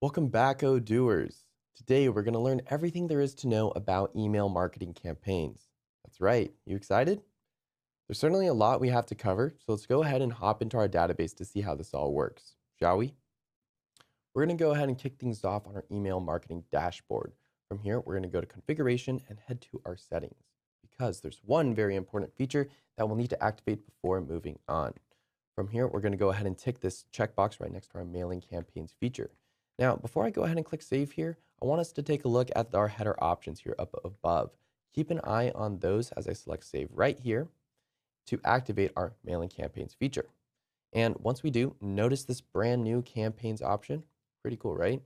Welcome back, Odooers. Today we're going to learn everything there is to know about email marketing campaigns. That's right, you excited? There's certainly a lot we have to cover, so let's go ahead and hop into our database to see how this all works, shall we? We're going to go ahead and kick things off on our email marketing dashboard. From here, we're going to go to configuration and head to our settings because there's one very important feature that we'll need to activate before moving on. From here, we're going to go ahead and tick this checkbox right next to our mailing campaigns feature. Now, before I go ahead and click save here, I want us to take a look at our header options here up above. Keep an eye on those as I select save right here to activate our mailing campaigns feature. And once we do, notice this brand new campaigns option. Pretty cool, right?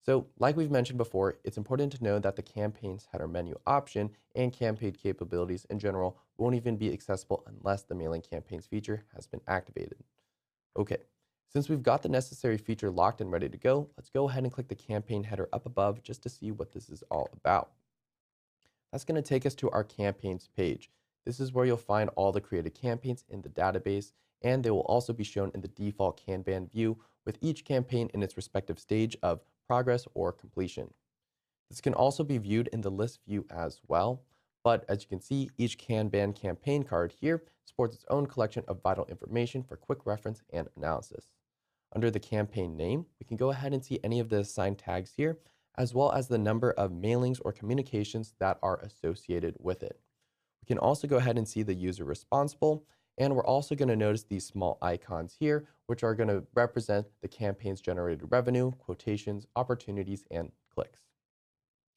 So like we've mentioned before, it's important to know that the campaigns header menu option and campaign capabilities in general won't even be accessible unless the mailing campaigns feature has been activated. Okay, since we've got the necessary feature locked and ready to go, let's go ahead and click the campaign header up above just to see what this is all about. That's going to take us to our campaigns page. This is where you'll find all the created campaigns in the database, and they will also be shown in the default Kanban view with each campaign in its respective stage of progress or completion. This can also be viewed in the list view as well, but as you can see, each Kanban campaign card here supports its own collection of vital information for quick reference and analysis. Under the campaign name, we can go ahead and see any of the assigned tags here, as well as the number of mailings or communications that are associated with it. We can also go ahead and see the user responsible, and we're also going to notice these small icons here, which are going to represent the campaign's generated revenue, quotations, opportunities, and clicks.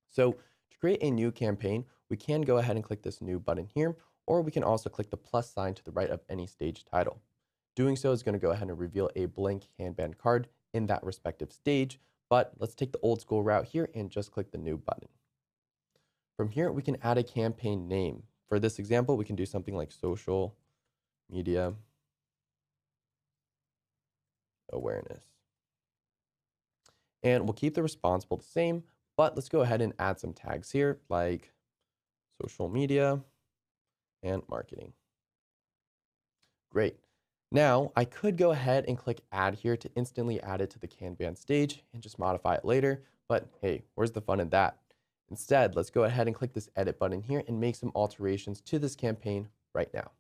So to create a new campaign, we can go ahead and click this new button here, or we can also click the plus sign to the right of any stage title. Doing so is going to go ahead and reveal a blank Kanban card in that respective stage, but let's take the old school route here and just click the new button. From here, we can add a campaign name. For this example, we can do something like social media awareness. And we'll keep the responsible the same, but let's go ahead and add some tags here like social media and marketing. Great. Now I could go ahead and click add here to instantly add it to the Kanban stage and just modify it later, but hey, where's the fun in that? Instead, let's go ahead and click this edit button here and make some alterations to this campaign right now.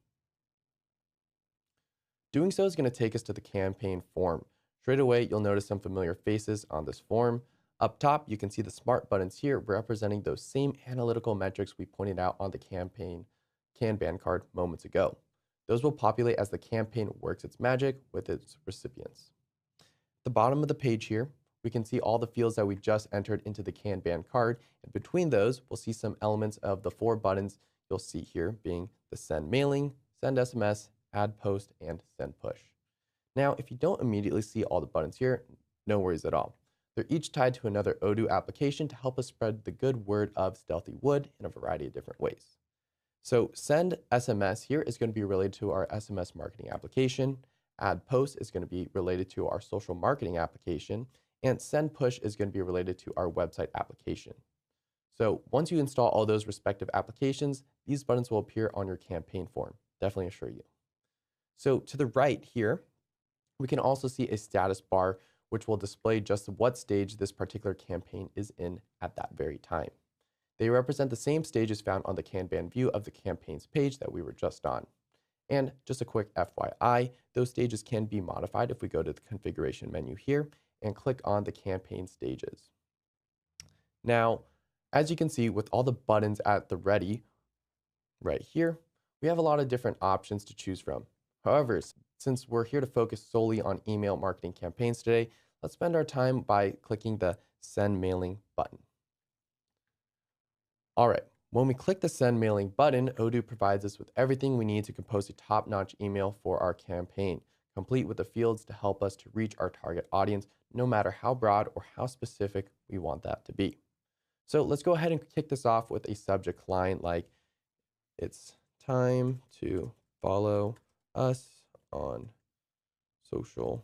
Doing so is going to take us to the campaign form. Straight away, you'll notice some familiar faces on this form. Up top, you can see the smart buttons here representing those same analytical metrics we pointed out on the campaign Kanban card moments ago. Those will populate as the campaign works its magic with its recipients. At the bottom of the page here, we can see all the fields that we just entered into the Kanban card, and between those, we'll see some elements of the 4 buttons you'll see here being the send mailing, send SMS, add post, and send push. Now, if you don't immediately see all the buttons here, no worries at all. They're each tied to another Odoo application to help us spread the good word of Stealthy Wood in a variety of different ways. So send SMS here is going to be related to our SMS marketing application. Add post is going to be related to our social marketing application. And send push is going to be related to our website application. So once you install all those respective applications, these buttons will appear on your campaign form. Definitely assure you. So to the right here, we can also see a status bar, which will display just what stage this particular campaign is in at that very time. They represent the same stages found on the Kanban view of the campaigns page that we were just on. And just a quick FYI, those stages can be modified if we go to the configuration menu here and click on the campaign stages. Now, as you can see, with all the buttons at the ready right here, we have a lot of different options to choose from. However, since we're here to focus solely on email marketing campaigns today, let's spend our time by clicking the send mailing button. All right, when we click the send mailing button, Odoo provides us with everything we need to compose a top-notch email for our campaign, complete with the fields to help us to reach our target audience, no matter how broad or how specific we want that to be. So let's go ahead and kick this off with a subject line like, it's time to follow us on social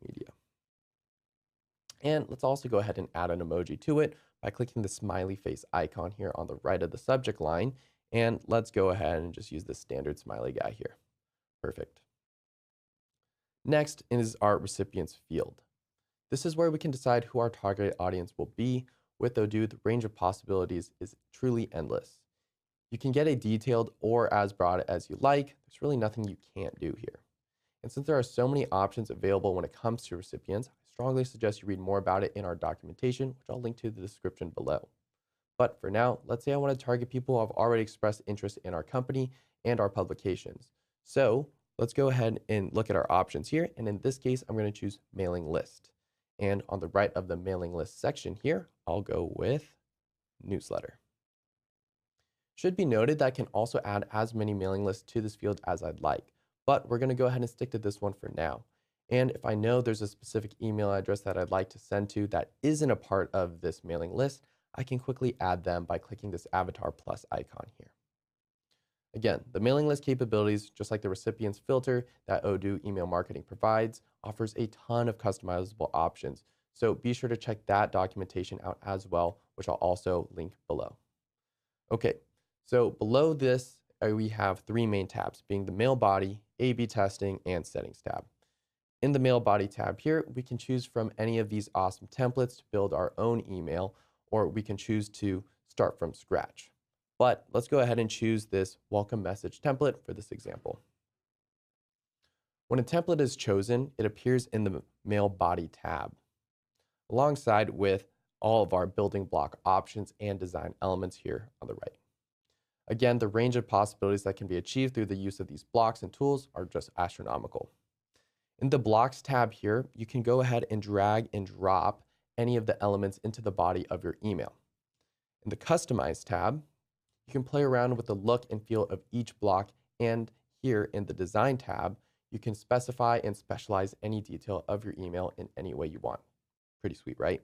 media. And let's also go ahead and add an emoji to it by clicking the smiley face icon here on the right of the subject line. And let's go ahead and just use the standard smiley guy here. Perfect. Next is our recipients field. This is where we can decide who our target audience will be. With Odoo, the range of possibilities is truly endless. You can get a detailed or as broad as you like. There's really nothing you can't do here. And since there are so many options available when it comes to recipients, I strongly suggest you read more about it in our documentation, which I'll link to in the description below. But for now, let's say I want to target people who have already expressed interest in our company and our publications. So let's go ahead and look at our options here. And in this case, I'm going to choose mailing list. And on the right of the mailing list section here, I'll go with newsletter. Should be noted that I can also add as many mailing lists to this field as I'd like, but we're going to go ahead and stick to this one for now. And if I know there's a specific email address that I'd like to send to that isn't a part of this mailing list, I can quickly add them by clicking this avatar plus icon here. Again, the mailing list capabilities, just like the recipients filter that Odoo email marketing provides, offers a ton of customizable options. So be sure to check that documentation out as well, which I'll also link below. Okay, so below this, we have three main tabs, being the mail body, A/B testing, and settings tab. In the mail body tab here, we can choose from any of these awesome templates to build our own email, or we can choose to start from scratch. But let's go ahead and choose this welcome message template for this example. When a template is chosen, it appears in the mail body tab, alongside with all of our building block options and design elements here on the right. Again, the range of possibilities that can be achieved through the use of these blocks and tools are just astronomical. In the blocks tab here, you can go ahead and drag and drop any of the elements into the body of your email. In the customize tab, you can play around with the look and feel of each block, and here in the design tab, you can specify and specialize any detail of your email in any way you want. Pretty sweet, right?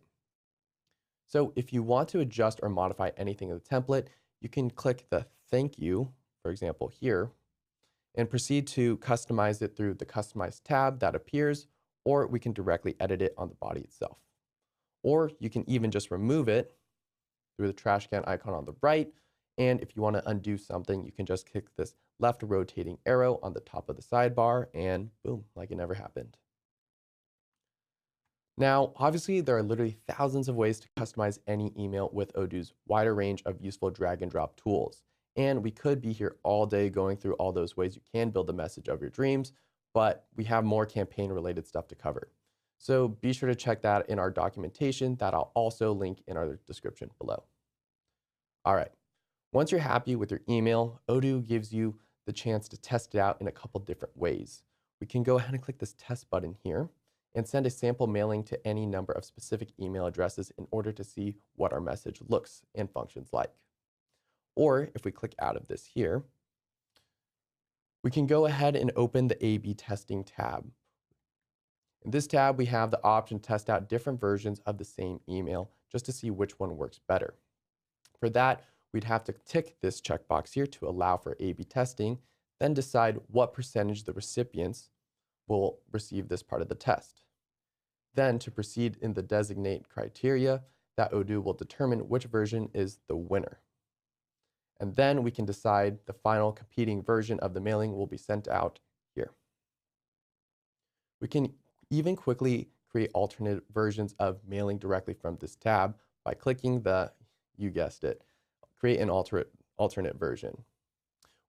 So if you want to adjust or modify anything in the template, you can click the thank you, for example, here, and proceed to customize it through the Customize tab that appears, or we can directly edit it on the body itself. Or you can even just remove it through the trash can icon on the right, and if you want to undo something, you can just click this left rotating arrow on the top of the sidebar, and boom, like it never happened. Now, obviously, there are literally thousands of ways to customize any email with Odoo's wider range of useful drag and drop tools. And we could be here all day going through all those ways you can build the message of your dreams, but we have more campaign related stuff to cover. So be sure to check that in our documentation that I'll also link in our description below. All right, once you're happy with your email, Odoo gives you the chance to test it out in a couple different ways. We can go ahead and click this test button here and send a sample mailing to any number of specific email addresses in order to see what our message looks and functions like. Or if we click out of this here, we can go ahead and open the A/B testing tab. In this tab, we have the option to test out different versions of the same email just to see which one works better. For that, we'd have to tick this checkbox here to allow for A/B testing, then decide what percentage the recipients will receive this part of the test. Then to proceed in the designate criteria, that Odoo will determine which version is the winner. And then we can decide the final competing version of the mailing will be sent out here. We can even quickly create alternate versions of mailing directly from this tab by clicking the, you guessed it, create an alternate version,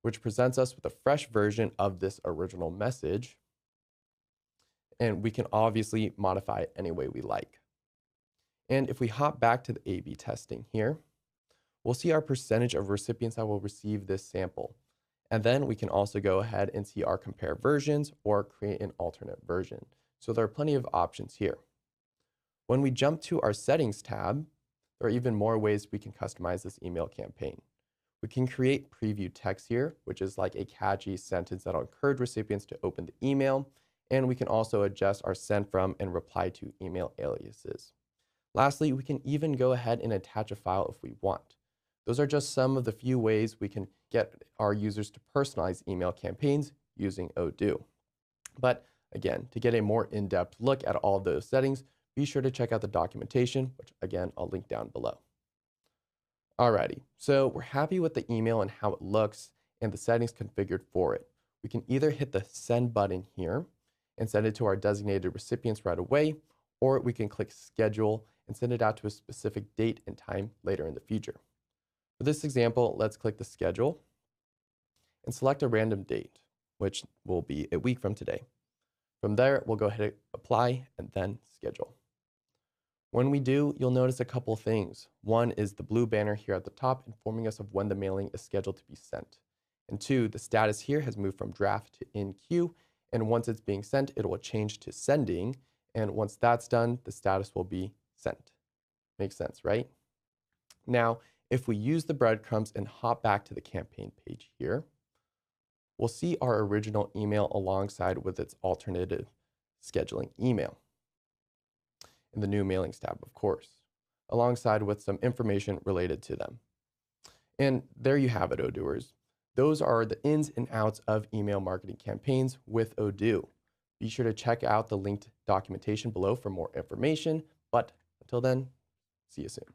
which presents us with a fresh version of this original message. And we can obviously modify it any way we like. And if we hop back to the A/B testing here, we'll see our percentage of recipients that will receive this sample. And then we can also go ahead and see our compare versions or create an alternate version. So there are plenty of options here. When we jump to our settings tab, there are even more ways we can customize this email campaign. We can create preview text here, which is like a catchy sentence that'll encourage recipients to open the email. And we can also adjust our send from and reply to email aliases. Lastly, we can even go ahead and attach a file if we want. Those are just some of the few ways we can get our users to personalize email campaigns using Odoo. But again, to get a more in-depth look at all of those settings, be sure to check out the documentation, which again, I'll link down below. Alrighty, so we're happy with the email and how it looks and the settings configured for it. We can either hit the send button here and send it to our designated recipients right away, or we can click schedule and send it out to a specific date and time later in the future. For this example, let's click the schedule and select a random date, which will be a week from today. From there, we'll go ahead and apply and then schedule. When we do, you'll notice a couple things. One is the blue banner here at the top informing us of when the mailing is scheduled to be sent. And two, the status here has moved from draft to in queue, and once it's being sent, it will change to sending, and once that's done, the status will be sent. Makes sense, right? Now, if we use the breadcrumbs and hop back to the campaign page here, we'll see our original email alongside with its alternative scheduling email in the new mailings tab, of course, alongside with some information related to them. And there you have it, Odooers. Those are the ins and outs of email marketing campaigns with Odoo. Be sure to check out the linked documentation below for more information, but until then, see you soon.